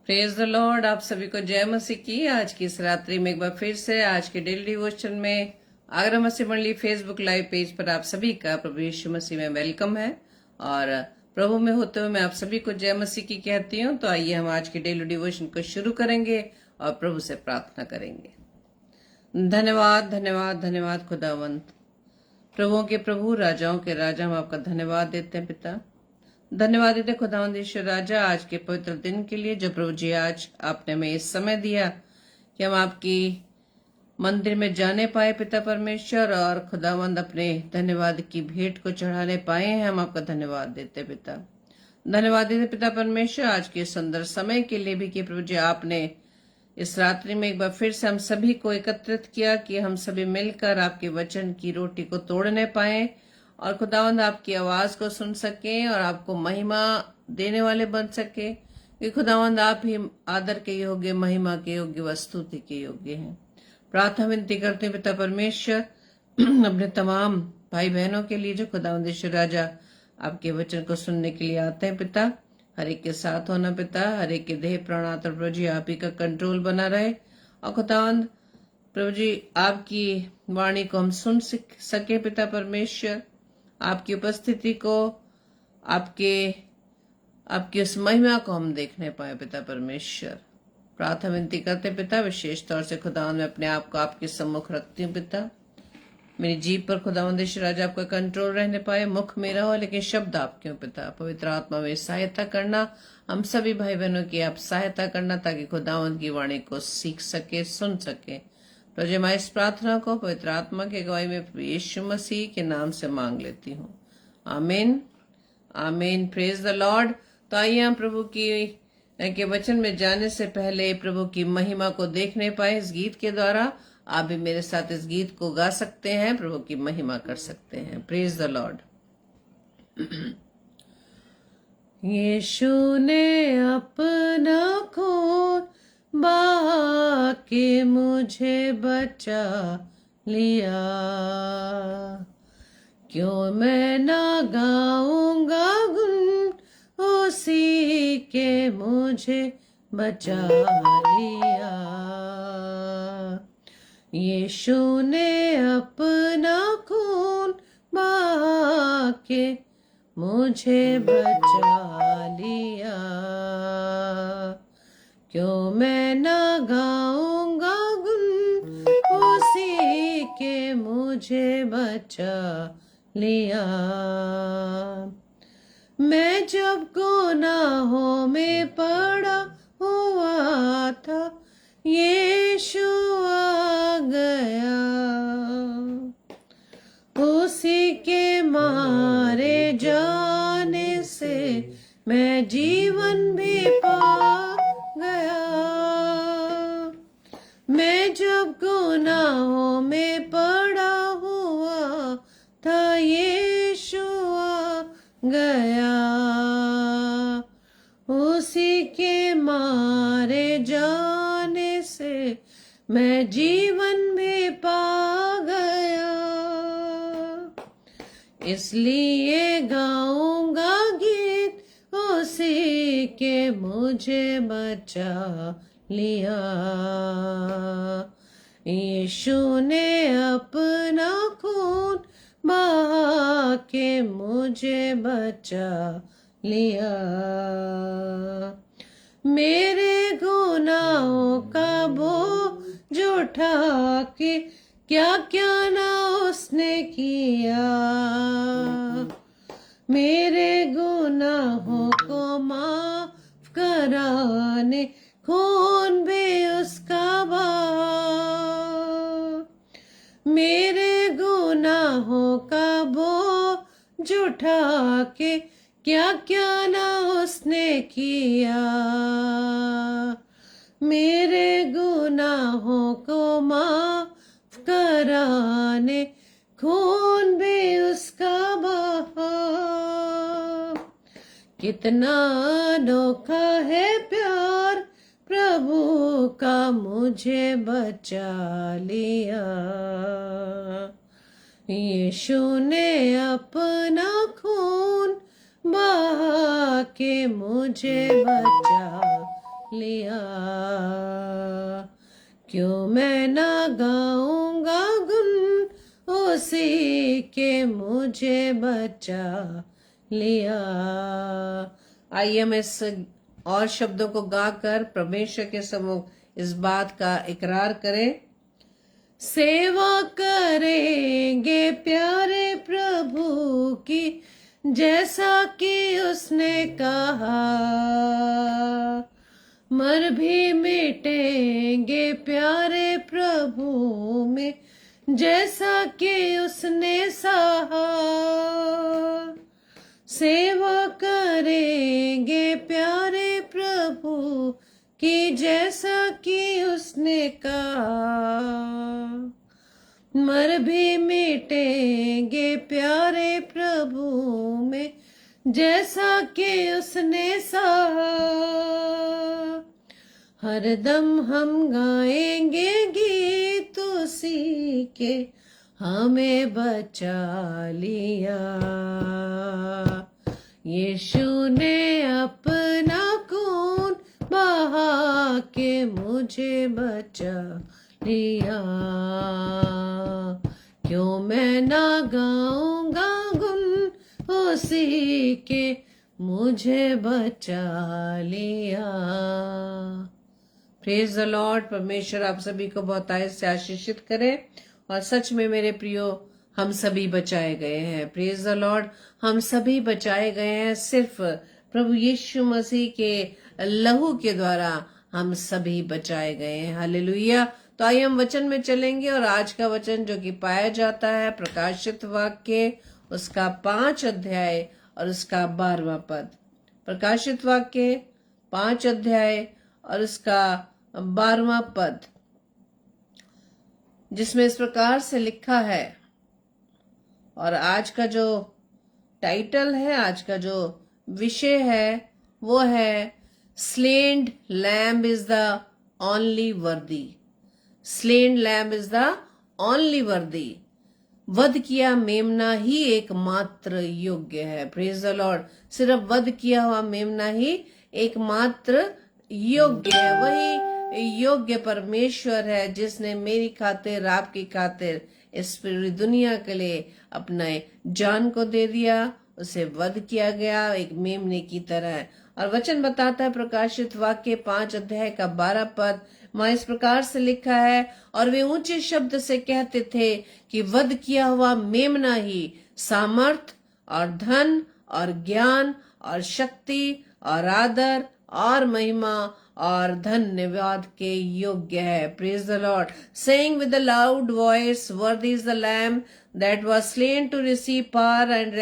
Praise the Lord. आप सभी को जय मसीह की। आज की इस रात्रि में एक बार फिर से आज के डेली डिवोशन में आगरा मसीह मंडली फेसबुक लाइव पेज पर आप सभी का प्रभु यीशु मसीह में वेलकम है। और प्रभु में होते हुए मैं आप सभी को जय मसीह की कहती हूँ। तो आइए हम आज के डेली डिवोशन को शुरू करेंगे और प्रभु से प्रार्थना करेंगे। धन्यवाद धन्यवाद धन्यवाद खुदावंत, प्रभुओं के प्रभु, राजाओं के राजा, हम आपका धन्यवाद देते हैं पिता। धन्यवाद देते खुदावंद ईश्वर राजा आज के पवित्र दिन के लिए जो प्रभु जी आज आपने हमें इस समय दिया कि हम आपकी मंदिर में जाने पाए पिता परमेश्वर, और खुदावंद अपने धन्यवाद की भेंट को चढ़ाने पाए हैं। हम आपका धन्यवाद देते पिता। धन्यवाद देते पिता परमेश्वर आज के सुंदर समय के लिए भी कि प्रभु जी आपने इस रात्रि में एक बार फिर से हम सभी को एकत्रित किया कि हम सभी मिलकर आपके वचन की रोटी को तोड़ने पाए और खुदावंद आपकी आवाज को सुन सके और आपको महिमा देने वाले बन सके कि खुदावंद आप ही आदर के योग्य, महिमा के योग्य, वस्तुति के योग्य हैं। प्रार्थना विनती करते हैं पिता परमेश्वर अपने तमाम भाई बहनों के लिए जो खुदावंद ईश्वर राजा आपके वचन को सुनने के लिए आते हैं पिता। हर एक के साथ होना पिता, हर एक के देह प्राण आत्मा प्रभु जी आप ही का कंट्रोल बना रहे और खुदावंद प्रभु जी आपकी वाणी को हम सुन सके पिता परमेश्वर। आपकी उपस्थिति को, आपकी उस महिमा को हम देखने पाए पिता परमेश्वर। प्रार्थना विनती करते पिता, विशेष तौर से खुदावंद मैं अपने आप को आपके सम्मुख रखती हूँ पिता। मेरी जीभ पर खुदावंद ईश्वर राजा आपका कंट्रोल रहने पाए। मुख मेरा हो लेकिन शब्द आपके हो पिता। पवित्र आत्मा में सहायता करना, हम सभी भाई बहनों की आप सहायता करना ताकि खुदावंद की वाणी को सीख सके, सुन सके। प्रभु मैं इस प्रार्थना को पवित्र आत्मा के गवाही में यीशु मसीह के नाम से मांग लेती हूँ, आमीन आमीन। Praise the Lord. तो आइए हम प्रभु के वचन में जाने से पहले प्रभु की महिमा को देखने पाए इस गीत के द्वारा। आप भी मेरे साथ इस गीत को गा सकते हैं, प्रभु की महिमा कर सकते हैं। Praise the Lord. यीशु ने अपना खून बहा के मुझे बचा लिया, क्यों मैं ना गाऊंगा गुन उसी के मुझे बचा लिया। यीशु ने अपना खून बहा के मुझे बचा लिया, क्यों मैं ना गाऊंगा गुन उसी के मुझे बचा लिया। मैं जब गुनाहों में पड़ा हुआ था यीशु आ गया, उसी के मारे जाने से मैं जीवन भी पा गया। मैं जब गुनाहों में पड़ा हुआ था यीशु आ गया, उसी के मारे जाने से मैं जीवन भी पा गया। इसलिए गाऊंगा गीत उसी के मुझे बचा लिया। यीशु ने अपना खून बहा के मुझे बचा लिया। मेरे गुनाहों का बोझ उठा के क्या क्या ना उसने किया, मेरे गुनाहों को माफ कराने खून भी उसका बहा। मेरे गुनाहों का बोझ उठा के क्या क्या ना उसने किया, मेरे गुनाहों को माफ कराने खून भी उसका बहा। कितना अनोखा है प्यार प्रभु का, मुझे बचा लिया। यीशु ने अपना खून बहा के मुझे बचा लिया। क्यों मैं ना गाऊंगा गुन उसी के मुझे बचा लिया। आइए हम इस और शब्दों को गाकर परमेश्वर के सम्मुख इस बात का इकरार करें। सेवा करेंगे प्यारे प्रभु की, जैसा कि उसने कहा। मर भी मिटेंगे प्यारे प्रभु में, जैसा कि उसने सहा। सेवा करेंगे प्यारे प्रभु की, जैसा कि उसने कहा। मर भी मिटेंगे प्यारे प्रभु में, जैसा कि उसने सहा। हरदम हम गाएंगे गीत उसी के, हमें बचा लिया। यीशु ने अपना खून बहा के मुझे बचा लिया। क्यों मैं ना गाऊंगा गुन उसी के, मुझे बचा लिया। Praise the Lord. परमेश्वर आप सभी को बहुत से आशीषित करे। और सच में मेरे प्रियो, हम सभी बचाए गए हैं। Praise the Lord. हम सभी बचाए गए हैं सिर्फ प्रभु यीशु मसीह के लहू के द्वारा हम सभी बचाए गए हैं। हालेलुया। तो आइए हम वचन में चलेंगे और आज का वचन जो कि पाया जाता है प्रकाशित वाक्य उसका 5 अध्याय और उसका 12वां पद। प्रकाशित वाक्य 5 अध्याय और उसका 12वां पद, जिसमें इस प्रकार से लिखा है। और आज का जो टाइटल है, आज का जो विषय है वो है स्लेन्ड लैम्ब इज द ओनली वर्दी। स्लेन्ड लैम्ब इज द ओनली वर्दी। वध किया मेमना ही एकमात्र योग्य है। Praise the Lord. सिर्फ वध किया हुआ मेमना ही एकमात्र योग्य है। वही योग्य परमेश्वर है जिसने मेरी खातिर, आपकी खातिर इस पूरी दुनिया के लिए अपने जान को दे दिया। उसे वध किया गया एक मेमने की तरह। और वचन बताता है प्रकाशित वाक्य 5 अध्याय का 12 पद, वहां इस प्रकार से लिखा है। और वे ऊंचे शब्द से कहते थे कि वध किया हुआ मेमना ही सामर्थ और धन और ज्ञान और शक्ति और आदर और महिमा और धन्यवाद के योग्य है। Praise the lord. Saying with a loud voice, worthy is the lamb that was slain to receive power and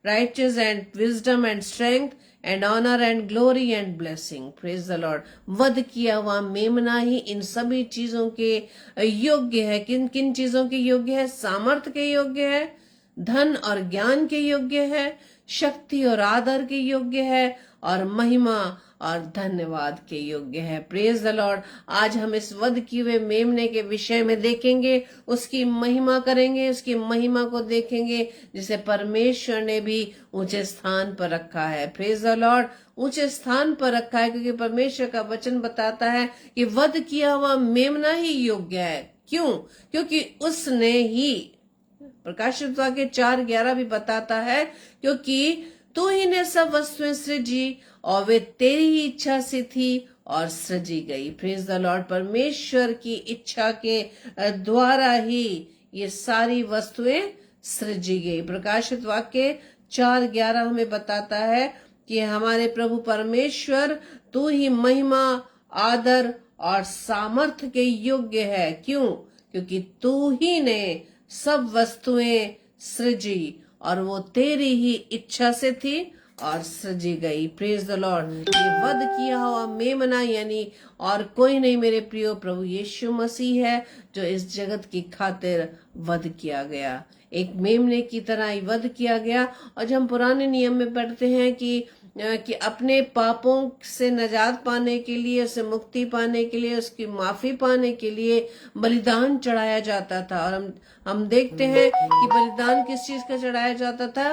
riches and wisdom and strength and honour and glory and blessing. Praise the lord. वध किया हुआ मेमना ही इन सभी चीजों के योग्य है। किन किन चीजों के योग्य है? सामर्थ के योग्य है, धन और ज्ञान के योग्य है, शक्ति और आदर के योग्य है, और महिमा और धन्यवाद के योग्य है। Praise the Lord. आज हम इस वध किए हुए मेमने के विषय में देखेंगे, उसकी महिमा करेंगे, उसकी महिमा को देखेंगे जिसे परमेश्वर ने भी ऊंचे स्थान पर रखा है। Praise the Lord. ऊंचे स्थान पर रखा है क्योंकि परमेश्वर का वचन बताता है कि वध किया हुआ मेमना ही योग्य है। क्यों? क्योंकि उसने ही, प्रकाशित वाक्य 4:11 भी बताता है, क्योंकि तू ही ने सब वस्तुएं सृजी और वे तेरी ही इच्छा से थी और सृजी गई। Praise the Lord. परमेश्वर की इच्छा के द्वारा ही ये सारी वस्तुएं सृजी गई। प्रकाशित वाक्य 4:11 हमें बताता है कि हमारे प्रभु परमेश्वर तू ही महिमा, आदर और सामर्थ्य के योग्य है। क्यों? क्योंकि तू ही ने सब वस्तुएं सृजी और वो तेरी ही इच्छा से थी और सजी गई। Praise the Lord. ये वध किया हुआ मेमना यानी और कोई नहीं मेरे प्रियो, प्रभु यीशु मसीह है जो इस जगत की खातिर वध किया गया। एक मेमने की तरह ही वध किया गया। और जब हम पुराने नियम में पढ़ते हैं कि अपने पापों से निजात पाने के लिए, उसे मुक्ति पाने के लिए, उसकी माफी पाने के लिए बलिदान चढ़ाया जाता था। और हम देखते हैं कि बलिदान किस चीज का चढ़ाया जाता था?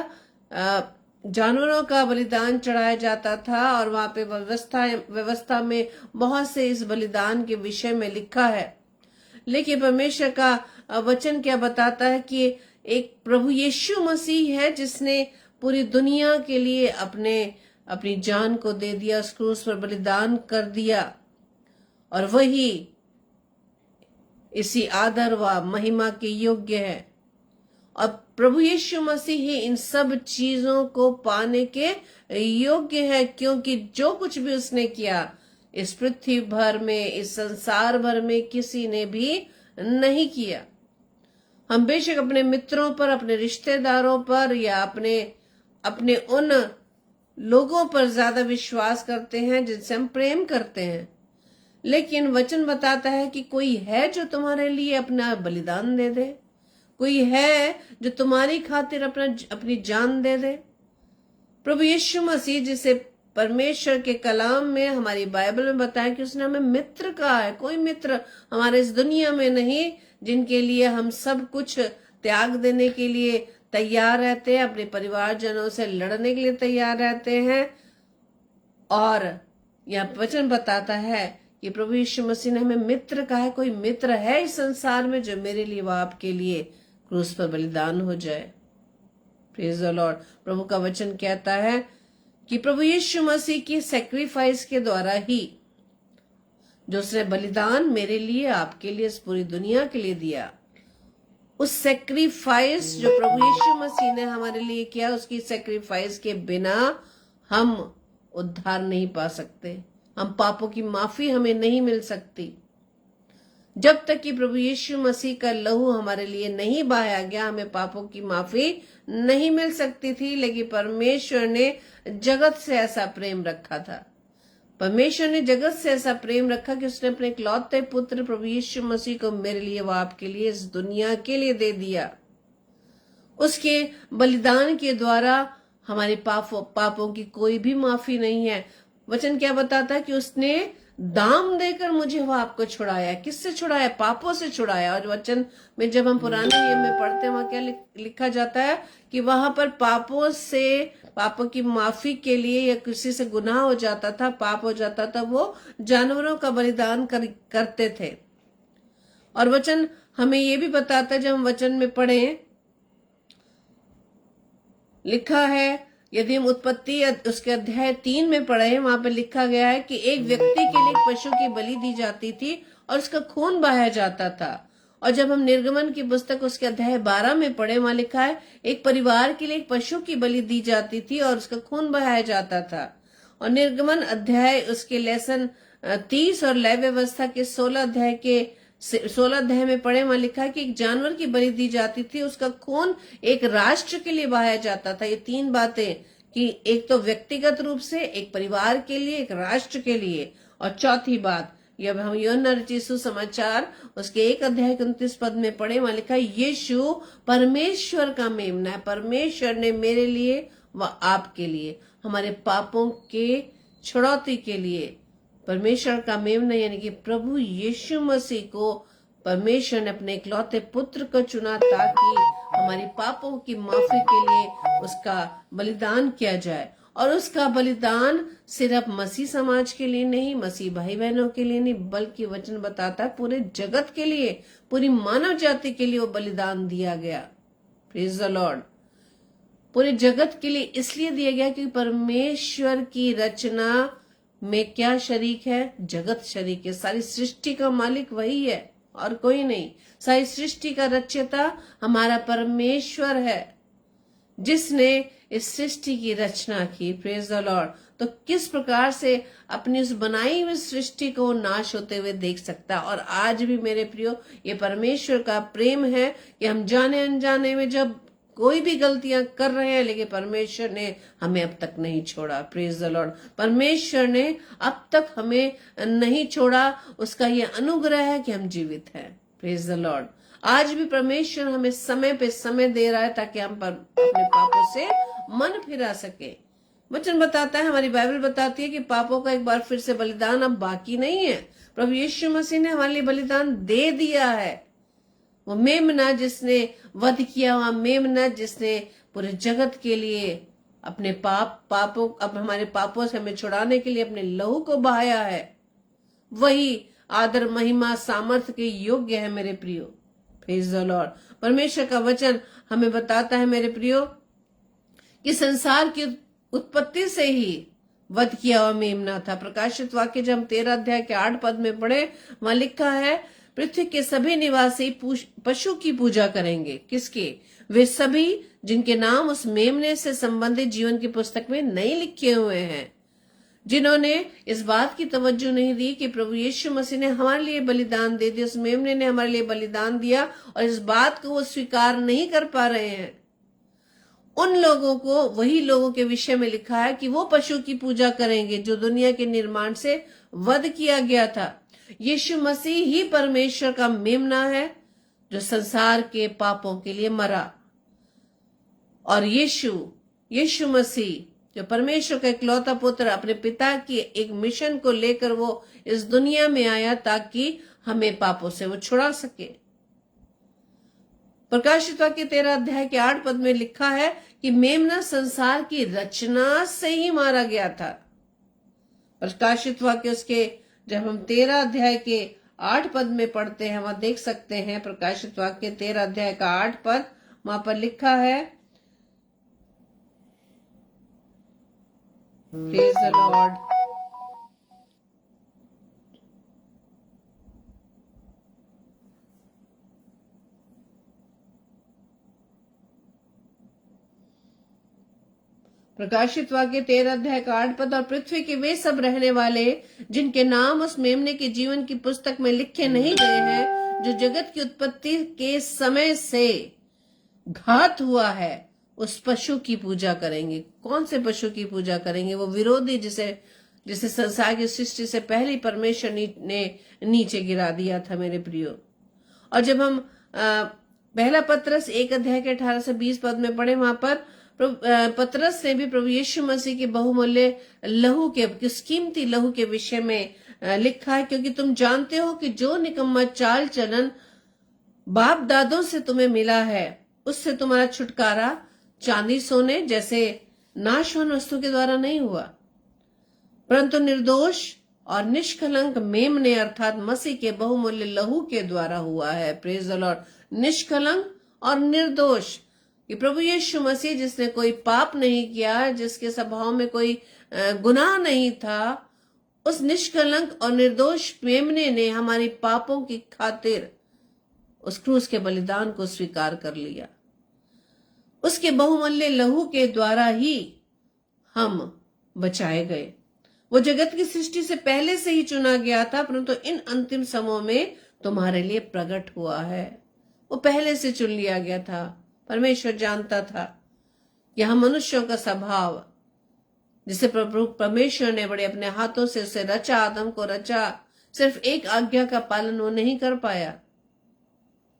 जानवरों का बलिदान चढ़ाया जाता था और वहां पे व्यवस्था में बहुत से इस बलिदान के विषय में लिखा है। लेकिन परमेश्वर का वचन क्या बताता है कि एक प्रभु यीशु मसीह है जिसने पूरी दुनिया के लिए अपनी जान को दे दिया, उस क्रूस पर बलिदान कर दिया, और वही इसी आदर व महिमा के योग्य है। और प्रभु यीशु मसीह ही इन सब चीजों को पाने के योग्य है, क्योंकि जो कुछ भी उसने किया इस पृथ्वी भर में, इस संसार भर में किसी ने भी नहीं किया। हम बेशक अपने मित्रों पर, अपने रिश्तेदारों पर या अपने उन लोगों पर ज्यादा विश्वास करते हैं जिनसे हम प्रेम करते हैं, लेकिन वचन बताता है कि कोई है जो तुम्हारे लिए अपना बलिदान दे दे, कोई है जो तुम्हारी खातिर अपनी जान दे दे। प्रभु यीशु मसीह, जिसे परमेश्वर के कलाम में, हमारी बाइबल में बताया कि उसने हमें मित्र कहा है। कोई मित्र हमारे इस दुनिया में नहीं जिनके लिए हम सब कुछ त्याग देने के लिए तैयार रहते हैं, अपने परिवारजनों से लड़ने के लिए तैयार रहते हैं। और यह वचन बताता है कि प्रभु यीशु मसीह ने हमें मित्र कहा है। कोई मित्र है इस संसार में जो मेरे लिए व आपके लिए क्रूस पर बलिदान हो जाए। Praise the Lord. प्रभु का वचन कहता है कि प्रभु यीशु मसीह की सैक्रिफाइस के द्वारा ही, जो उसने बलिदान मेरे लिए, आपके लिए, इस पूरी दुनिया के लिए दिया, उस सैक्रिफाइस जो प्रभु यीशु मसीह ने हमारे लिए किया, उसकी सैक्रिफाइस के बिना हम उद्धार नहीं पा सकते। हम पापों की माफी हमें नहीं मिल सकती। जब तक कि प्रभु यीशु मसीह का लहू हमारे लिए नहीं बहाया गया, हमें पापों की माफी नहीं मिल सकती थी। लेकिन परमेश्वर ने जगत से ऐसा प्रेम रखा था, परमेश्वर ने जगत से ऐसा प्रेम रखा कि उसने अपने इकलौते पुत्र प्रभु यीशु मसीह को मेरे लिए व आपके लिए, इस दुनिया के लिए दे दिया। उसके बलिदान के द्वारा हमारे पापों की कोई भी माफी नहीं है। वचन क्या बताता है कि उसने दाम देकर मुझे वह आपको छुड़ाया। किससे छुड़ाया? पापों से छुड़ाया। और वचन में जब हम पुराने नियम में पढ़ते हैं, वहां क्या लिखा जाता है कि वहां पर पापों की माफी के लिए, या किसी से गुनाह हो जाता था, पाप हो जाता था, वो जानवरों का बलिदान करते थे। और वचन हमें ये भी बताता है, जब हम वचन में पढ़ें, लिखा है, यदि हम उत्पत्ति उसके अध्याय 3 में पढ़े, वहां पर लिखा गया है कि एक व्यक्ति के लिए एक पशु की बलि दी जाती थी और उसका खून बहाया जाता था। और जब हम निर्गमन की पुस्तक उसके अध्याय 12 में पढ़े, वहां लिखा है एक परिवार के लिए एक पशु की बलि दी जाती थी और उसका खून बहाया जाता था। और निर्गमन अध्याय उसके लेसन 30 और लय व्यवस्था के 16 अध्याय में पढ़े, वहां लिखा है कि एक जानवर की बलि दी जाती थी, उसका खून एक राष्ट्र के लिए बहाया जाता था। ये 3 बातें, कि एक तो व्यक्तिगत रूप से, एक परिवार के लिए, एक राष्ट्र के लिए, और चौथी बात, जब हम यूहन्ना रचित सुसमाचार उसके 1 अध्याय 29 पद में पढ़े, वहां लिखा है यीशु परमेश्वर का मेमना है। परमेश्वर ने मेरे लिए व आपके लिए, हमारे पापों के छुड़ौती के लिए, परमेश्वर का मेमना यानी कि प्रभु यीशु मसीह को परमेश्वर ने अपने इकलौते पुत्र को चुना ताकि हमारी पापों की माफी के लिए उसका बलिदान किया जाए। और उसका बलिदान सिर्फ मसीह समाज के लिए नहीं, मसीह भाई बहनों के लिए नहीं, बल्कि वचन बताता है पूरे जगत के लिए, पूरी मानव जाति के लिए वो बलिदान दिया गया। Praise the Lord. पूरे जगत के लिए इसलिए दिया गया कि परमेश्वर की रचना में क्या शरीक है? जगत शरीक है। सारी सृष्टि का मालिक वही है और कोई नहीं। सारी सृष्टि का रचयिता हमारा परमेश्वर है, जिसने इस सृष्टि की रचना की। Praise the Lord. तो किस प्रकार से अपनी उस बनाई हुई सृष्टि को नाश होते हुए देख सकता। और आज भी मेरे प्रियो, ये परमेश्वर का प्रेम है कि हम जाने अनजाने में जब कोई भी गलतियां कर रहे हैं, लेकिन परमेश्वर ने हमें अब तक नहीं छोड़ा। Praise the Lord. परमेश्वर ने अब तक हमें नहीं छोड़ा। उसका ये अनुग्रह है कि हम जीवित हैं। Praise the Lord. आज भी परमेश्वर हमें समय पे समय दे रहा है ताकि हम अपने पापों से मन फिरा सके। वचन बताता है, हमारी बाइबल बताती है कि पापों का एक बार फिर से बलिदान अब बाकी नहीं है। प्रभु यीशु मसीह ने हमारे लिए बलिदान दे दिया है। वो मेमना जिसने वध किया, वहां मेमना जिसने पूरे जगत के लिए अपने पापों अब हमारे पापों से हमें छुड़ाने के लिए अपने लहू को बहाया है, वही आदर महिमा सामर्थ्य के योग्य है मेरे प्रियो। Praise the Lord. परमेश्वर का वचन हमें बताता है मेरे प्रियो कि संसार की उत्पत्ति से ही वध किया हुआ मेमना था। प्रकाशित वाक्य जब हम 13 अध्याय के 8 पद में पढ़े, वहां लिखा है, पृथ्वी के सभी निवासी पशु की पूजा करेंगे। किसके? वे सभी जिनके नाम उस मेमने से संबंधित जीवन की पुस्तक में नहीं लिखे हुए हैं, जिन्होंने इस बात की तवज्जो नहीं दी कि प्रभु यीशु मसीह ने हमारे लिए बलिदान दे दिया, उस मेमने ने हमारे लिए बलिदान दिया, और इस बात को वो स्वीकार नहीं कर पा रहे हैं। उन लोगों को, वही लोगों के विषय में लिखा है कि वो पशु की पूजा करेंगे जो दुनिया के निर्माण से वध किया गया था। यीशु मसीह ही परमेश्वर का मेमना है जो संसार के पापों के लिए मरा, और यीशु मसीह जो परमेश्वर का इकलौता पुत्र अपने पिता की एक मिशन को लेकर वो इस दुनिया में आया ताकि हमें पापों से वो छुड़ा सके। प्रकाशित वाक्य 13 अध्याय के 8 पद में लिखा है कि मेमना संसार की रचना से ही मारा गया था। प्रकाशित वाक्य उसके जब हम 13 अध्याय के 8 पद में पढ़ते हैं, वहां देख सकते हैं प्रकाशित वाक्य 13 अध्याय का 8 पद, वहां पर लिखा है, प्रेज द लॉर्ड। प्रकाशित वाक्य 13 अध्याय का 8 पद, और पृथ्वी के वे सब रहने वाले जिनके नाम उस मेमने के जीवन की पुस्तक में लिखे नहीं गए हैं, जो जगत की उत्पत्ति के समय से घात हुआ है, उस पशु की पूजा करेंगे। कौन से पशु की पूजा करेंगे? वो विरोधी जिसे संसार की सृष्टि से पहले परमेश्वर ने नीचे गिरा दिया था मेरे प्रियो। और जब हम पहला पत्रस 1 अध्याय के 18 से 20 पद में पढ़े, वहां पर पतरस ने भी प्रभु यीशु मसीह के बहुमूल्य लहू के, किस कीमती लहू के विषय में लिखा है, क्योंकि तुम जानते हो कि जो निकम्मा चाल चलन बाप दादों से तुम्हें मिला है, उससे तुम्हारा छुटकारा चांदी सोने जैसे नाशवान वस्तु के द्वारा नहीं हुआ, परंतु निर्दोष और निष्कलंक मेमने अर्थात मसीह के बहुमूल्य लहू के द्वारा हुआ है। Praise the lord. निष्कलंक और निर्दोष, कि प्रभु यीशु मसीह जिसने कोई पाप नहीं किया, जिसके स्वभाव में कोई गुनाह नहीं था, उस निष्कलंक और निर्दोष मेमने ने हमारी पापों की खातिर उस क्रूस के बलिदान को स्वीकार कर लिया। उसके बहुमूल्य लहू के द्वारा ही हम बचाए गए। वो जगत की सृष्टि से पहले से ही चुना गया था, परंतु इन अंतिम समयों में तुम्हारे लिए प्रकट हुआ है। वो पहले से चुन लिया गया था। परमेश्वर जानता था कि हम मनुष्यों का स्वभाव, जिसे प्रभु परमेश्वर ने बड़े अपने हाथों से उसे रचा, आदम को रचा, सिर्फ एक आज्ञा का पालन वो नहीं कर पाया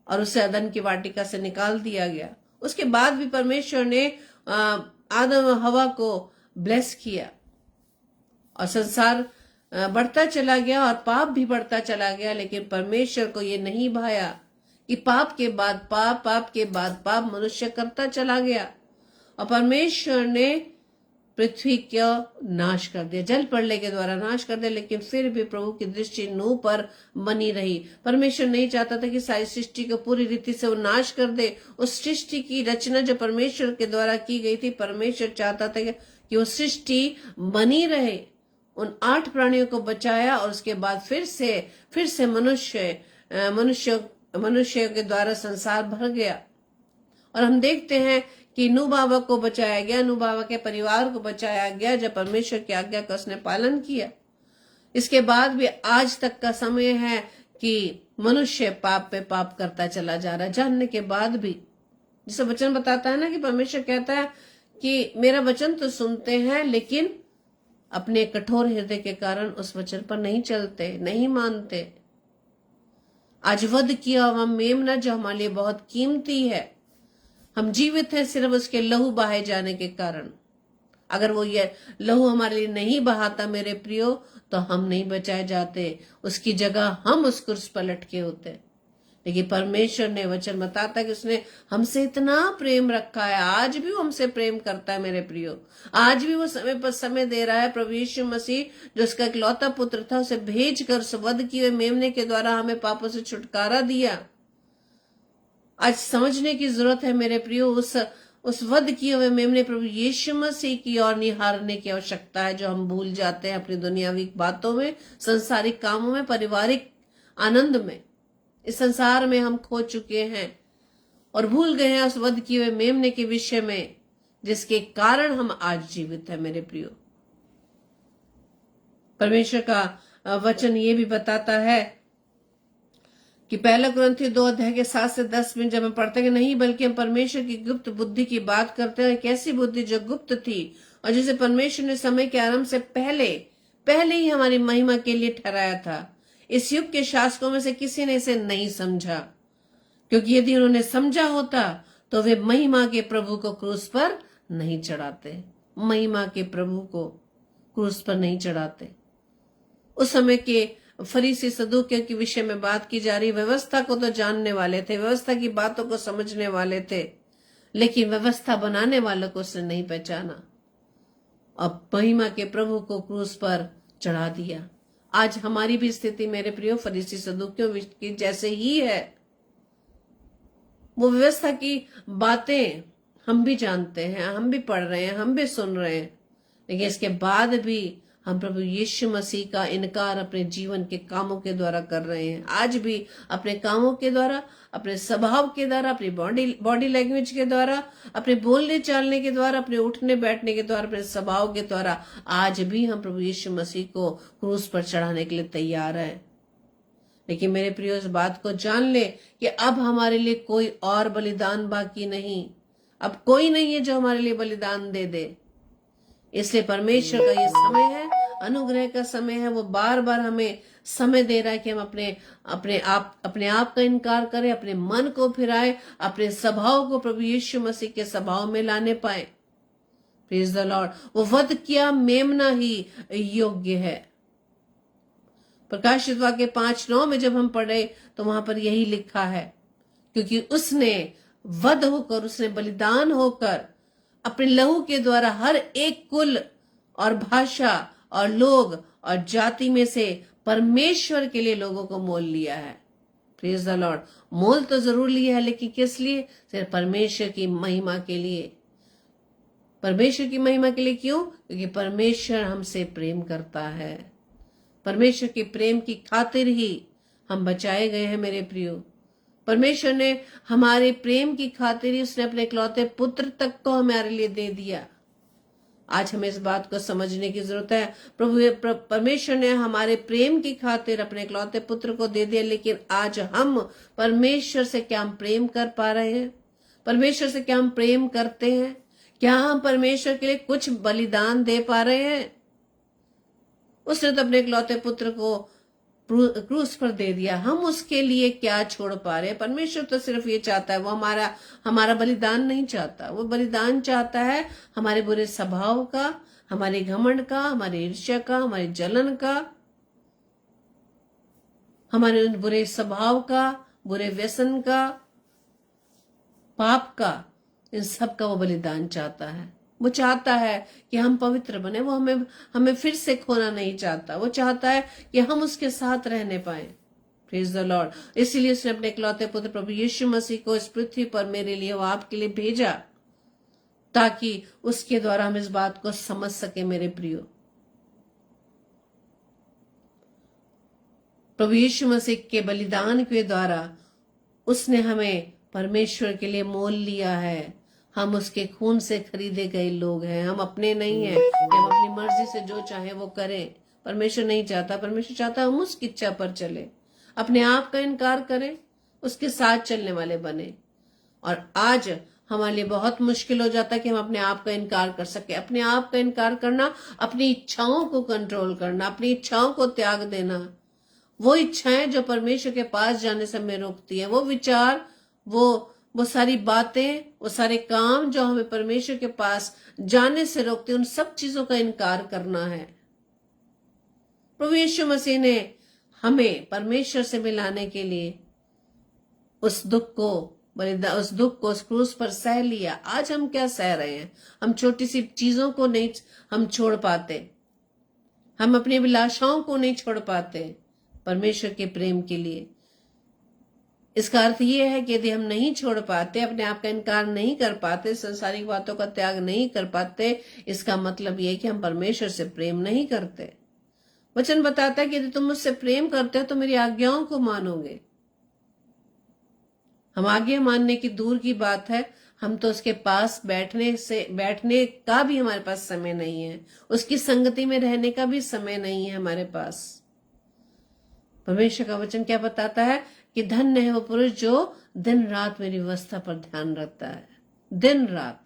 और उसे अदन की वाटिका से निकाल दिया गया। उसके बाद भी परमेश्वर ने आदम और हवा को ब्लेस किया और संसार बढ़ता चला गया और पाप भी बढ़ता चला गया, लेकिन परमेश्वर को ये नहीं भाया कि पाप के बाद पाप, पाप के बाद पाप मनुष्य करता चला गया, और परमेश्वर ने पृथ्वी को नाश कर दिया, जल प्रलय के द्वारा नाश कर दिया। लेकिन फिर भी प्रभु की दृष्टि नूह पर बनी रही। परमेश्वर नहीं चाहता था कि सारी सृष्टि को पूरी रीति से वो नाश कर दे। उस सृष्टि की रचना जो परमेश्वर के द्वारा की गई थी, परमेश्वर चाहता था कि वो सृष्टि बनी रहे। उन 8 प्राणियों को बचाया और उसके बाद फिर से मनुष्य के द्वारा संसार भर गया। और हम देखते हैं कि नूह बाबा को बचाया गया, नूह बाबा के परिवार को बचाया गया, जब परमेश्वर की आज्ञा का उसने पालन किया। इसके बाद भी आज तक का समय है कि मनुष्य पाप पे पाप करता चला जा रहा है, जानने के बाद भी। जिसे वचन बताता है ना कि परमेश्वर कहता है कि मेरा वचन तो सुनते हैं, लेकिन अपने कठोर हृदय के कारण उस वचन पर नहीं चलते, नहीं मानते। आज वध किया हुआ मेमना जो हमारे लिए बहुत कीमती है, हम जीवित हैं सिर्फ उसके लहू बहाए जाने के कारण। अगर वो ये लहू हमारे लिए नहीं बहाता मेरे प्रियो, तो हम नहीं बचाए जाते। उसकी जगह हम उस क्रूस पर लटके होते। लेकिन परमेश्वर ने वचन बताता है कि उसने हमसे इतना प्रेम रखा है, आज भी वो हमसे प्रेम करता है मेरे प्रियो। आज भी वो समय पर समय दे रहा है। प्रभु यीशु मसीह जो उसका इकलौता पुत्र था, उसे भेज कर उस वध किए हुए मेमने के द्वारा हमें पापों से छुटकारा दिया। आज समझने की जरूरत है मेरे प्रियो, उस वध किए हुए मेमने प्रभु यीशु मसीह की ओर निहारने की आवश्यकता है, जो हम भूल जाते हैं अपनी दुनियावी बातों में, संसारिक कामों में, पारिवारिक आनंद में। इस संसार में हम खो चुके हैं और भूल गए हैं उस वध किए हुए मेमने के विषय में, जिसके कारण हम आज जीवित हैं मेरे प्रियो। परमेश्वर का वचन ये भी बताता है कि 1 कुरिन्थियों 2 अध्याय के 7 से 10 में जब हम पढ़ते हैं कि नहीं, बल्कि हम परमेश्वर की गुप्त बुद्धि की बात करते हैं, कैसी बुद्धि जो गुप्त थी और जिसे परमेश्वर ने समय के आरंभ से पहले ही हमारी महिमा के लिए ठहराया था। इस युग के शासकों में से किसी ने इसे नहीं समझा, क्योंकि यदि उन्होंने समझा होता तो वे महिमा के प्रभु को क्रूस पर नहीं चढ़ाते। महिमा के प्रभु को क्रूस पर नहीं चढ़ाते। उस समय के फरीसी सदूकियों के विषय में बात की जा रही। व्यवस्था को तो जानने वाले थे, व्यवस्था की बातों को समझने वाले थे, लेकिन व्यवस्था बनाने वालों को उसने नहीं पहचाना। अब महिमा के प्रभु को क्रूस पर चढ़ा दिया। आज हमारी भी स्थिति मेरे प्रियो फरीसी सदूकियों की जैसे ही है। वो व्यवस्था की बातें हम भी जानते हैं, हम भी पढ़ रहे हैं, हम भी सुन रहे हैं, लेकिन इसके बाद भी हम प्रभु यीशु मसीह का इनकार अपने जीवन के कामों के द्वारा कर रहे हैं। आज भी अपने कामों के द्वारा, अपने स्वभाव के द्वारा, अपनी बॉडी लैंग्वेज के द्वारा, अपने बोलने चालने के द्वारा, अपने उठने बैठने के द्वारा, अपने स्वभाव के द्वारा आज भी हम प्रभु यीशु मसीह को क्रूस पर चढ़ाने के लिए तैयार हैं। लेकिन मेरे प्रियो, इस बात को जान ले कि अब हमारे लिए कोई और बलिदान बाकी नहीं। अब कोई नहीं है जो हमारे लिए बलिदान दे दे। इसलिए परमेश्वर का ये समय है, अनुग्रह का समय है। वो बार बार हमें समय दे रहा है कि हम अपने आप का इनकार करें, अपने मन को फिराए, अपने स्वभाव को प्रभु यीशु मसीह के स्वभाव में लाने पाए। Praise the Lord. वो वध किया मेमना ही योग्य है। प्रकाशित वाक्य 5:9 में जब हम पढ़े तो वहां पर यही लिखा है, क्योंकि उसने वध होकर, उसने बलिदान होकर अपने लहू के द्वारा हर एक कुल और भाषा और लोग और जाति में से परमेश्वर के लिए लोगों को मोल लिया है। Praise the Lord. मोल तो जरूर लिया है, लेकिन किस लिए? सिर्फ परमेश्वर की महिमा के लिए। परमेश्वर की महिमा के लिए। क्यों? क्योंकि परमेश्वर हमसे प्रेम करता है। परमेश्वर के प्रेम की खातिर ही हम बचाए गए हैं मेरे प्रियो। परमेश्वर ने हमारे प्रेम की खातिर ही उसने अपने इकलौते पुत्र तक को हमारे लिए दे दिया। आज हमें इस बात को समझने की जरूरत है। परमेश्वर ने हमारे प्रेम की खातिर अपने इकलौते पुत्र को दे दिया, लेकिन आज हम परमेश्वर से क्या हम प्रेम कर पा रहे हैं? परमेश्वर से क्या हम प्रेम करते हैं? क्या हम परमेश्वर के लिए कुछ बलिदान दे पा रहे हैं? उसने तो अपने इकलौते पुत्र को क्रूस पर दे दिया, हम उसके लिए क्या छोड़ पा रहे हैं? परमेश्वर तो सिर्फ ये चाहता है, वो हमारा बलिदान नहीं चाहता। वो बलिदान चाहता है हमारे बुरे स्वभाव का, हमारे घमंड का, हमारे ईर्ष्या का, हमारे जलन का, हमारे बुरे स्वभाव का, बुरे व्यसन का, पाप का, इन सब का वो बलिदान चाहता है। वो चाहता है कि हम पवित्र बने। वो हमें फिर से खोना नहीं चाहता। वो चाहता है कि हम उसके साथ रहने पाए। Praise the Lord. इसीलिए उसने अपने इकलौते पुत्र प्रभु यीशु मसीह को इस पृथ्वी पर मेरे लिए, वो आपके लिए भेजा, ताकि उसके द्वारा हम इस बात को समझ सके मेरे प्रियो। प्रभु यीशु मसीह के बलिदान के द्वारा उसने हमें परमेश्वर के लिए मोल लिया है। हम उसके खून से खरीदे गए लोग हैं। हम अपने नहीं हैं कि हम अपनी मर्जी से जो चाहे वो करें। परमेश्वर नहीं चाहता। परमेश्वर चाहता हम उसकी इच्छा पर चले, अपने आप का इनकार करें, उसके साथ चलने वाले बने। और आज हमारे लिए बहुत मुश्किल हो जाता है कि हम अपने आप का इनकार कर सके। अपने आप का इनकार करना, अपनी इच्छाओं को कंट्रोल करना, अपनी इच्छाओं को त्याग देना। वो इच्छाएं जो परमेश्वर के पास जाने से हमें रोकती है, वो विचार, वो सारी बातें, वो सारे काम जो हमें परमेश्वर के पास जाने से रोकते, उन सब चीजों का इनकार करना है। प्रभु यीशु मसीह ने हमें परमेश्वर से मिलाने के लिए उस दुख को उस दुख को उस क्रूस पर सह लिया। आज हम क्या सह रहे हैं? हम छोटी सी चीजों को नहीं हम छोड़ पाते, हम अपनी अभिलाषाओं को नहीं छोड़ पाते परमेश्वर के प्रेम के लिए। इसका अर्थ यह है कि यदि हम नहीं छोड़ पाते, अपने आप का इनकार नहीं कर पाते, संसारिक बातों का त्याग नहीं कर पाते, इसका मतलब यह है कि हम परमेश्वर से प्रेम नहीं करते। वचन बताता है कि यदि तुम मुझसे प्रेम करते हो तो मेरी आज्ञाओं को मानोगे। हम आज्ञा मानने की दूर की बात है, हम तो उसके पास बैठने का भी हमारे पास समय नहीं है, उसकी संगति में रहने का भी समय नहीं है हमारे पास। परमेश्वर का वचन क्या बताता है कि धन्य है वो पुरुष जो दिन रात मेरी व्यवस्था पर ध्यान रखता है, दिन रात।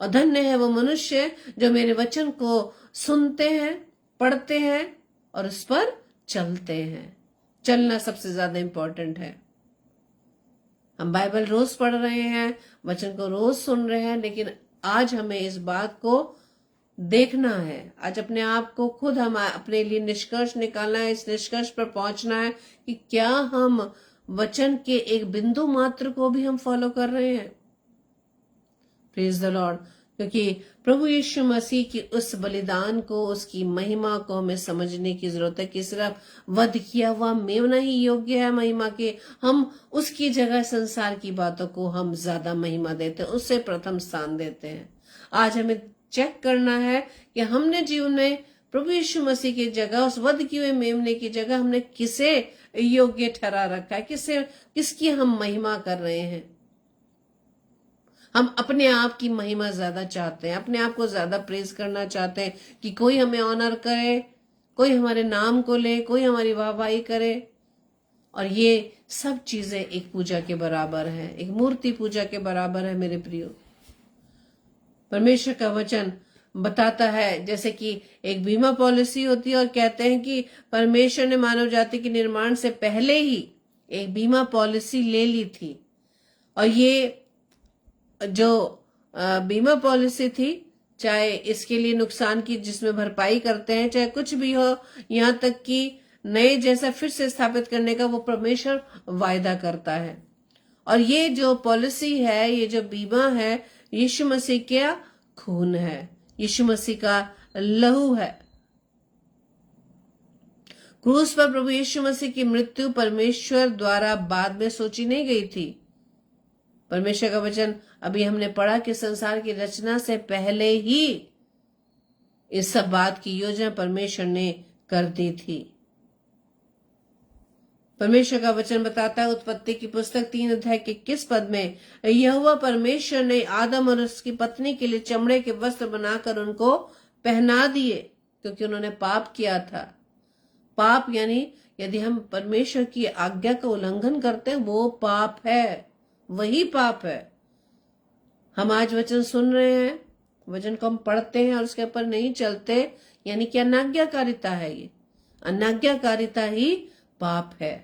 और धन्य है वो मनुष्य जो मेरे वचन को सुनते हैं, पढ़ते हैं और उस पर चलते हैं। चलना सबसे ज्यादा इंपॉर्टेंट है। हम बाइबल रोज पढ़ रहे हैं, वचन को रोज सुन रहे हैं, लेकिन आज हमें इस बात को देखना है। आज अपने आप को खुद हम अपने लिए निष्कर्ष निकालना है, इस निष्कर्ष पर पहुंचना है कि क्या हम वचन के एक बिंदु मात्र को भी हम फॉलो कर रहे हैं। Praise the Lord. क्योंकि प्रभु यीशु मसीह की उस बलिदान को, उसकी महिमा को हमें समझने की जरूरत है कि सिर्फ वध किया हुआ मेमना ही योग्य है महिमा के। हम उसकी जगह संसार की बातों को हम ज्यादा महिमा देते हैं, उससे प्रथम स्थान देते हैं। आज हमें चेक करना है कि हमने जीवन में प्रभु यीशु मसीह की जगह, उस वध किए हुए मेमने की जगह हमने किसे योग्य ठहरा रखा है, किसकी हम महिमा कर रहे हैं। हम अपने आप की महिमा ज्यादा चाहते हैं, अपने आप को ज्यादा प्रेज करना चाहते हैं कि कोई हमें ऑनर करे, कोई हमारे नाम को ले, कोई हमारी वाहवाही करे। और ये सब चीजें एक पूजा के बराबर है, एक मूर्ति पूजा के बराबर है मेरे प्रियो। परमेश्वर का वचन बताता है जैसे कि एक बीमा पॉलिसी होती है, और कहते हैं कि परमेश्वर ने मानव जाति के निर्माण से पहले ही एक बीमा पॉलिसी ले ली थी। और ये जो बीमा पॉलिसी थी, चाहे इसके लिए नुकसान की जिसमें भरपाई करते हैं, चाहे कुछ भी हो, यहाँ तक कि नए जैसा फिर से स्थापित करने का वो परमेश्वर वायदा करता है। और ये जो पॉलिसी है, ये जो बीमा है, यीशु मसीह का खून है, यीशु मसीह का लहू है। क्रूस पर प्रभु यीशु मसीह की मृत्यु परमेश्वर द्वारा बाद में सोची नहीं गई थी। परमेश्वर का वचन अभी हमने पढ़ा कि संसार की रचना से पहले ही इस सब बात की योजना परमेश्वर ने कर दी थी। परमेश्वर का वचन बताता है उत्पत्ति की पुस्तक 3 अध्याय के 21 पद में, यहोवा परमेश्वर ने आदम और उसकी पत्नी के लिए चमड़े के वस्त्र बनाकर उनको पहना दिए, क्योंकि उन्होंने पाप किया था। पाप यानी यदि हम परमेश्वर की आज्ञा का उल्लंघन करते हैं, वो पाप है, वही पाप है। हम आज वचन सुन रहे हैं, वचन को हम पढ़ते हैं और उसके ऊपर नहीं चलते, यानी कि अनाज्ञाकारिता है। ये अनाज्ञाकारिता ही पाप है।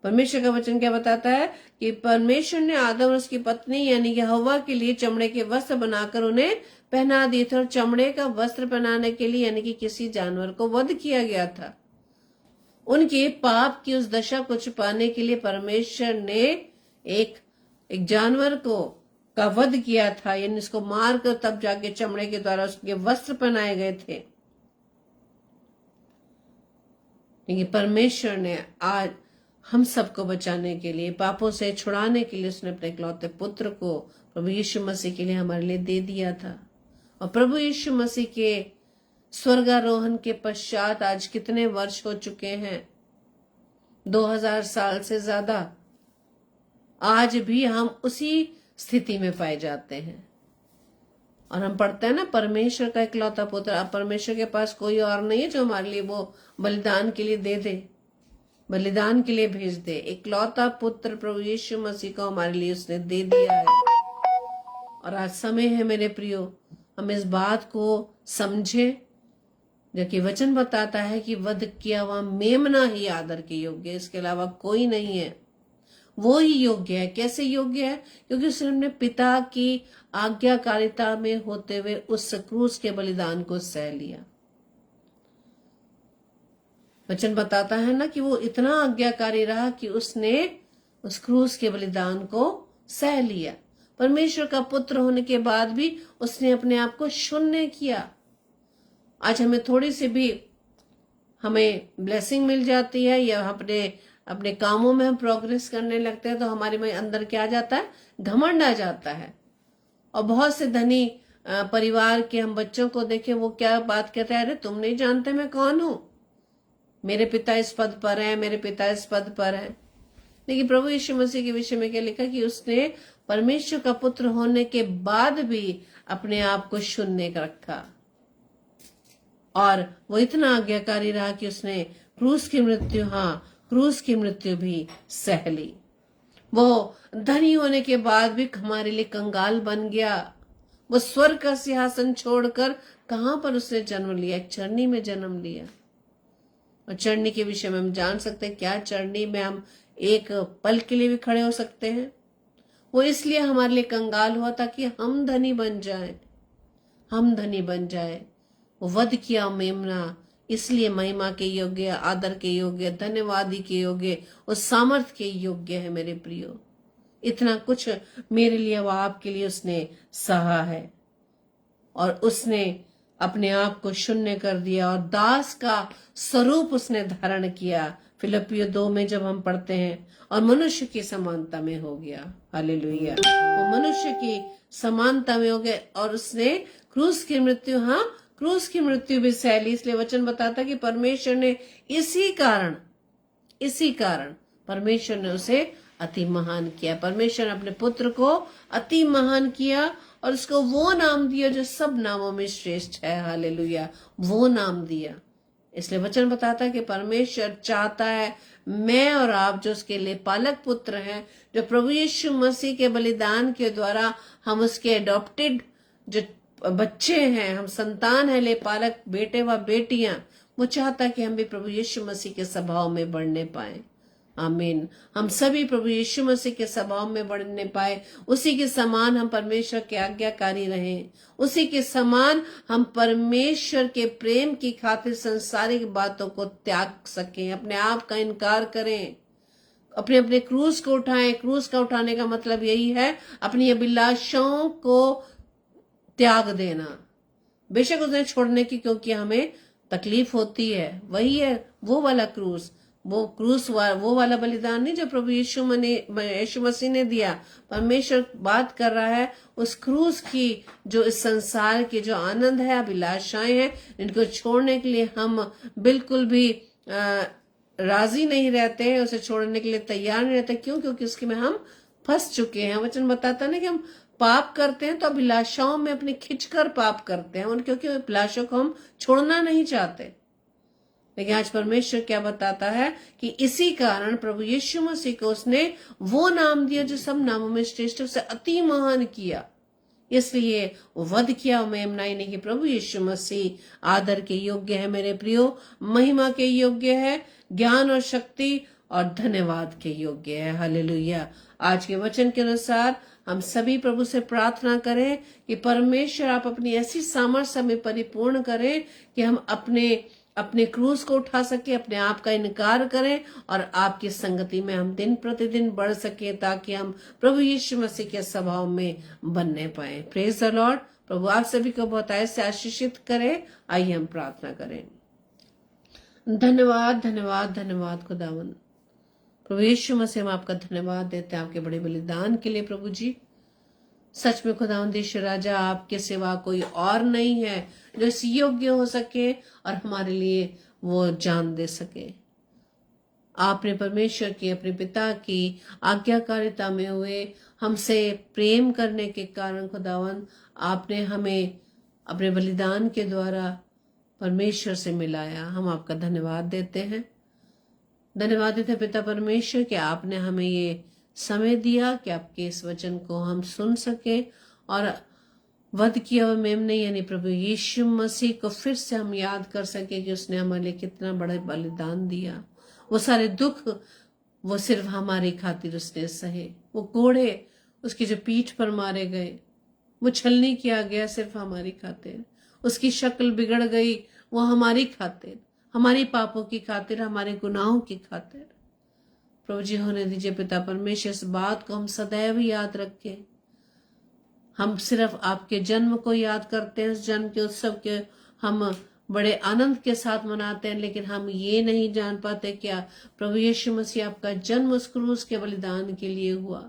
परमेश्वर का वचन क्या बताता है कि परमेश्वर ने आदम और उसकी पत्नी यानी कि हव्वा के लिए चमड़े के वस्त्र बनाकर उन्हें पहना दिए थे। और चमड़े का वस्त्र पहनाने के लिए यानी कि किसी जानवर को वध किया गया था। उनके पाप की उस दशा को छुपाने के लिए परमेश्वर ने एक जानवर को का वध किया था, यानी इसको मारकर तब जाके चमड़े के द्वारा उसके वस्त्र पहनाए गए थे। लेकिन परमेश्वर ने आज हम सबको बचाने के लिए, पापों से छुड़ाने के लिए उसने अपने इकलौते पुत्र को प्रभु यीशु मसीह के लिए हमारे लिए दे दिया था। और प्रभु यीशु मसीह के स्वर्गारोहण के पश्चात आज कितने वर्ष हो चुके हैं? 2000 साल से ज्यादा। आज भी हम उसी स्थिति में पाए जाते हैं। और हम पढ़ते हैं ना, परमेश्वर का इकलौता पुत्र। अब परमेश्वर के पास कोई और नहीं है जो हमारे लिए वो बलिदान के लिए दे दे, बलिदान के लिए भेज दे। इकलौता पुत्र प्रभु यीशु मसीह को हमारे लिए उसने दे दिया है। और आज समय है मेरे प्रियो, हम इस बात को समझे, जबकि वचन बताता है कि वध किया हुआ मेमना ही आदर के योग्य है, इसके अलावा कोई नहीं है। वो ही योग्य है। कैसे योग्य है? क्योंकि उसने अपने पिता की आज्ञाकारिता में होते हुए उस क्रूस के बलिदान को सह लिया। वचन बताता है ना कि वो इतना आज्ञाकारी रहा कि उसने उस क्रूस के बलिदान को सह लिया। परमेश्वर का पुत्र होने के बाद भी उसने अपने आप को शून्य किया। आज हमें थोड़ी सी भी हमें ब्लेसिंग मिल जाती है या अपने अपने कामों में हम प्रोग्रेस करने लगते हैं तो हमारे में अंदर क्या आ जाता है, घमंड आ जाता है। और बहुत से धनी परिवार के हम बच्चों को देखें, वो क्या बात कहते हैं, अरे तुम नहीं जानते मैं कौन हूं, मेरे पिता इस पद पर हैं, मेरे पिता इस पद पर हैं। लेकिन प्रभु यीशु मसीह के विषय में क्या लिखा कि उसने परमेश्वर का पुत्र होने के बाद भी अपने आप को शून्य रखा और वो इतना आज्ञाकारी रहा कि उसने क्रूस की मृत्यु भी सह ली। वो धनी होने के बाद भी हमारे लिए कंगाल बन गया। वो स्वर्ग का सिंहासन छोड़कर कहां पर उसने जन्म लिया, एक चरनी में जन्म लिया। और चरनी के विषय में हम जान सकते हैं, क्या चरनी में हम एक पल के लिए भी खड़े हो सकते हैं। वो इसलिए हमारे लिए कंगाल हुआ ताकि हम धनी बन जाए। वो वध किया मेमना, इसलिए महिमा के योग्य, आदर के योग्य, धन्यवादी के योग्य, उस सामर्थ के योग्य है मेरे प्रियो। इतना कुछ मेरे लिए व आपके लिए उसने सहा है और उसने अपने आप को शून्य कर दिया और दास का स्वरूप उसने धारण किया। फिलिपियों 2 में जब हम पढ़ते हैं, और मनुष्य की समानता में हो गया। हालेलुया। वो मनुष्य की समानता में हो गया और उसने क्रूस की मृत्यु भी सह ली। इसलिए वचन बताता कि परमेश्वर ने इसी कारण परमेश्वर ने उसे अति महान किया। परमेश्वर ने अपने पुत्र को अति महान किया और उसको वो नाम दिया जो सब नामों में श्रेष्ठ है। हालेलुया। वो नाम दिया। इसलिए वचन बताता है कि परमेश्वर चाहता है मैं और आप जो उसके लिए पालक पुत्र हैं, जो प्रभु यीशु मसीह के बलिदान के द्वारा हम उसके अडॉप्टेड जो बच्चे हैं, हम संतान है, ले पालक बेटे व बेटियां, वो चाहता है कि हम भी प्रभु यीशु मसीह के स्वभाव में बढ़ने पाए। आमीन। हम सभी प्रभु यीशु मसीह के स्वभाव में बढ़ने पाए, उसी के समान हम परमेश्वर के आज्ञाकारी रहें, उसी के समान हम परमेश्वर के प्रेम की खातिर संसारिक बातों को त्याग सकें, अपने आप का इनकार करें, अपने अपने क्रूस को उठाएं। क्रूस का उठाने का मतलब यही है अपनी अभिलाषाओं को त्याग देना। बेशक उन्हें छोड़ने की, क्योंकि हमें तकलीफ होती है, वही है वो वाला क्रूस। वो वाला बलिदान नहीं जो प्रभु यीशु मसीह ने दिया। परमेश्वर बात कर रहा है उस क्रूस की, जो इस संसार की जो आनंद है, अभिलाषाएं हैं, इनको छोड़ने के लिए हम बिल्कुल भी राजी नहीं रहते हैं, उसे छोड़ने के लिए तैयार नहीं रहते। क्यों? क्योंकि उसके में हम फंस चुके हैं। वचन बताता ना कि हम पाप करते हैं तो अभिलाषाओं में अपनी खिंचकर पाप करते हैं, क्योंकि अभिलाषाओं को हम छोड़ना नहीं चाहते। लेकिन आज परमेश्वर क्या बताता है कि इसी कारण प्रभु यीशु मसीह को उसने वो नाम दिया जो सब नामों में श्रेष्ठ, उसे अति महान किया। इसलिए वो वध किया मेमना, यानी कि प्रभु यीशु मसीह आदर के योग्य है मेरे प्रियो, महिमा के योग्य है, ज्ञान और शक्ति और धन्यवाद के योग्य है। हालेलुया। आज के वचन के अनुसार हम सभी प्रभु से प्रार्थना करें कि परमेश्वर आप अपनी ऐसी सामर्थ्य में परिपूर्ण करें कि हम अपने क्रूस को उठा सके, अपने आप का इनकार करें और आपकी संगति में हम दिन प्रतिदिन बढ़ सके, ताकि हम प्रभु यीशु मसीह के स्वभाव में बनने पाए। Praise the Lord. प्रभु आप सभी को बहुत ऐसे आशीषित करे। आइए हम प्रार्थना करें। धन्यवाद धन्यवाद धन्यवाद खुदावन। प्रभु यीशु मसीह हम आपका धन्यवाद देते हैं आपके बड़े बलिदान के लिए। प्रभु जी, सच में खुदावंद ईश्वर राजा, आपके सिवा कोई और नहीं है जो इस योग्य हो सके और हमारे लिए वो जान दे सके। आपने परमेश्वर की, अपने पिता की आज्ञाकारिता में हुए हमसे प्रेम करने के कारण खुदावंद आपने हमें अपने बलिदान के द्वारा परमेश्वर से मिलाया। हम आपका धन्यवाद देते हैं। धन्यवाद देते पिता परमेश्वर कि आपने हमें ये समय दिया कि आपके इस वचन को हम सुन सके और वध किया हुआ मेमने यानी प्रभु यीशु मसीह को फिर से हम याद कर सके कि उसने हमारे लिए कितना बड़ा बलिदान दिया। वो सारे दुख वो सिर्फ हमारी खातिर उसने सहे। वो कोड़े उसकी जो पीठ पर मारे गए, वो छलनी किया गया सिर्फ हमारी खातिर। उसकी शक्ल बिगड़ गई, वो हमारी खातिर, हमारी पापों की खातिर, हमारे गुनाहों की खातिर। प्रभु जी होने दीजिए पिता परमेश्वर, इस बात को हम सदैव याद रखें। हम सिर्फ आपके जन्म को याद करते हैं, उस जन्म के उत्सव के हम बड़े आनंद के साथ मनाते हैं, लेकिन हम ये नहीं जान पाते क्या प्रभु यीशु मसीह आपका जन्म उस क्रूस के बलिदान के लिए हुआ।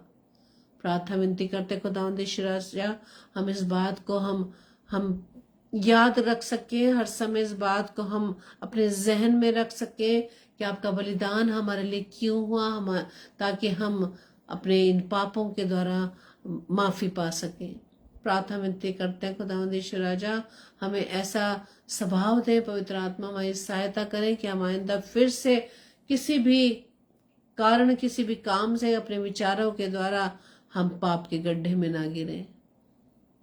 प्रार्थना विनती करते खुदावंद राजा, हम इस बात को हम याद रख सके, हर समय इस बात को हम अपने जहन में रख सके कि आपका बलिदान हमारे लिए क्यों हुआ, ताकि हम अपने इन पापों के द्वारा माफी पा सकें। प्रार्थना विनती करते हैं खुदावंद राजा, हमें ऐसा स्वभाव दे, पवित्र आत्मा हमारी सहायता करें कि हम आइंदा फिर से किसी भी कारण, किसी भी काम से, अपने विचारों के द्वारा हम पाप के गड्ढे में ना गिरे।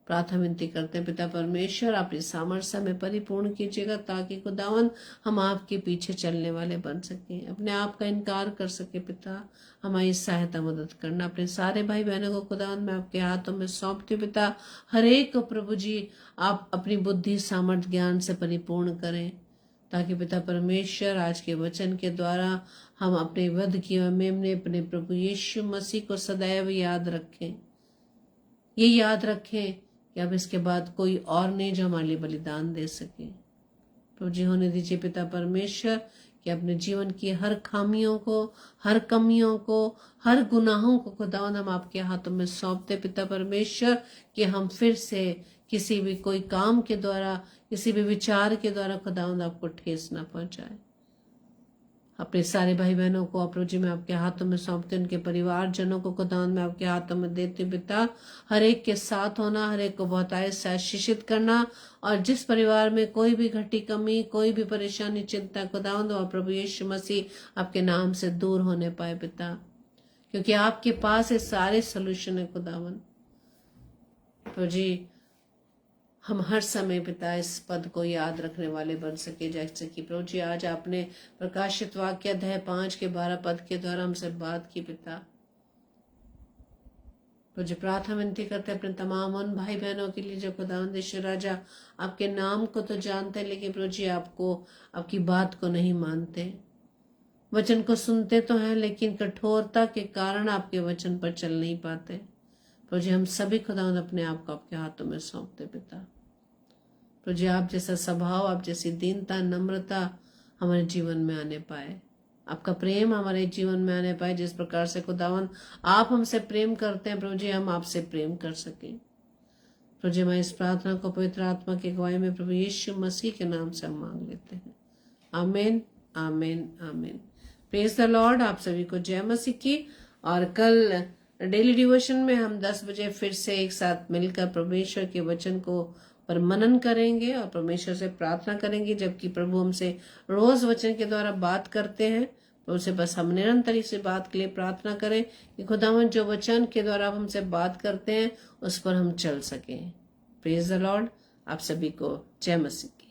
प्रार्थना विनती करते हैं पिता परमेश्वर, अपनी सामर्थ्य में परिपूर्ण कीजिएगा, ताकि खुदावन हम आपके पीछे चलने वाले बन सकें, अपने आप का इनकार कर सके। पिता हमारी सहायता मदद करना। अपने सारे भाई बहनों को खुदावन मैं आपके हाथों में सौंपती हूँ पिता। हर एक को प्रभु जी आप अपनी बुद्धि, सामर्थ्य, ज्ञान से परिपूर्ण करें, ताकि पिता परमेश्वर आज के वचन के द्वारा हम अपने वध किए मेमने अपने प्रभु यीशु मसीह को सदैव याद रखें। ये याद रखें कि अब इसके बाद कोई और नहीं जो हमारे लिए बलिदान दे सके। प्रभु जी होने दीजिए पिता परमेश्वर कि अपने जीवन की हर खामियों को, हर कमियों को, हर गुनाहों को खुदावंद हम आपके हाथों में सौंपते पिता परमेश्वर, कि हम फिर से किसी भी कोई काम के द्वारा, किसी भी विचार के द्वारा खुदावंद आपको ठेस ना पहुंचाए। अपने सारे भाई बहनों को प्रभु जी मैं आपके हाथों में सौंपते, उनके परिवारजनों को खुदावंद मैं आपके हाथों में देती हूँ पिता। हर एक के साथ होना, हर एक को बहुतायत से आशीषित करना, और जिस परिवार में कोई भी घटी कमी, कोई भी परेशानी, चिंता खुदावंद और प्रभु यीशु मसीह आपके नाम से दूर होने पाए पिता, क्योंकि आपके पास ये सारे सोल्यूशन है खुदावंद। प्रभु जी हम हर समय पिता इस पद को याद रखने वाले बन सके, जैसे कि प्रभु जी आज आपने प्रकाशित वाक्य अध्याय 5 के 12 पद के द्वारा हमसे बात की पिता। प्रभु जी प्रार्थना विनती करते अपने तमाम उन भाई बहनों के लिए जो खुदावंद यीशु राजा आपके नाम को तो जानते हैं, लेकिन प्रभु जी आपको, आपकी बात को नहीं मानते, वचन को सुनते तो हैं लेकिन कठोरता के कारण आपके वचन पर चल नहीं पाते। प्रभु जी हम सभी खुदावंद अपने आप को आपके हाथों में सौंपते पिता। प्रभु जी आप जैसा स्वभाव, आप जैसी दीनता, नम्रता हमारे जीवन में आने पाए, आपका प्रेम हमारे जीवन में आने पाए। जिस प्रकार से खुदावन आप हमसे प्रेम करते हैं प्रभु जी, हम आपसे प्रेम कर सकें। प्रभु जी मैं इस प्रार्थना को पवित्र आत्मा की अगुवाई में प्रभु यीशु मसीह के नाम से हम मांग लेते हैं। आमीन, आमीन, आमीन। Praise the Lord. आप सभी को जय मसीह की। और कल डेली डिवोशन में हम 10 बजे फिर से एक साथ मिलकर परमेश्वर के वचन को पर मनन करेंगे और परमेश्वर से प्रार्थना करेंगे, जबकि प्रभु हमसे रोज वचन के द्वारा बात करते हैं। तो उसे बस हम निरंतर इस बात के लिए प्रार्थना करें कि खुदावंद जो वचन के द्वारा हमसे बात करते हैं उस पर हम चल सकें। Praise the Lord. आप सभी को जय मसीह की।